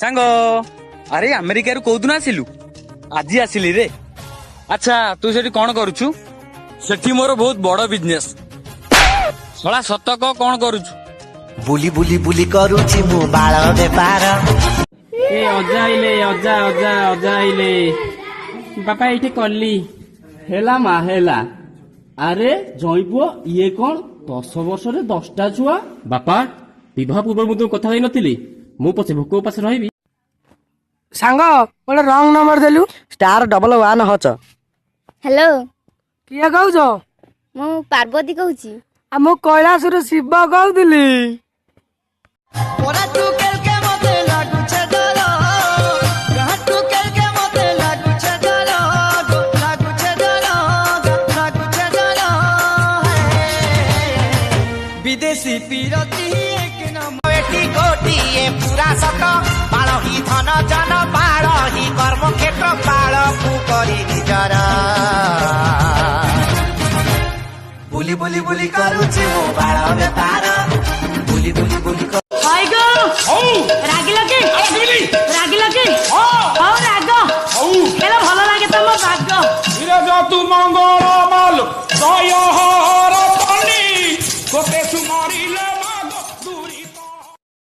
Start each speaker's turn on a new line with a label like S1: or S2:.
S1: सांग अरे अमेरिका कौ दिन आसिलु आज आसिली रे। अच्छा तू सेठी कौन करुछु? सेठी मोर बहुत बड़ बिजनेस। शला सत कह कौन करुछु?
S2: बुली बुली बुली करुछि मु बाळ बेपार।
S3: ए अजा आइले अजा अजा अजा आइले बापा एठी कल्ली हेला मा हेला। अरे जइबो ये कौन 10 वर्ष रे 10टा छुआ। बापा विवाह पूर्व मु कथा होई नथिली मु पछे भोक उपास रहिबी।
S4: सांग गोटे रंग नंबर देलु
S2: *1 हच।
S5: हेलो
S4: किए कहूछ?
S5: मु पार्वती कहूची।
S4: आ मु कैलाशरू शिव कहूली।
S2: विदेशी पीरती एक गोटिए पूरा सत बाळ ही धन जन बाळ ही कर्म क्षेत्र बाळ पु करी निजरा। बुली बुली बुली करुछि मो बाळ बेपार। बुली बुली बुली
S6: हाय गो रागिला के रागिला के हां राग केला भलो लागे तम भाग
S7: धीरे जा तू मंगल माल जय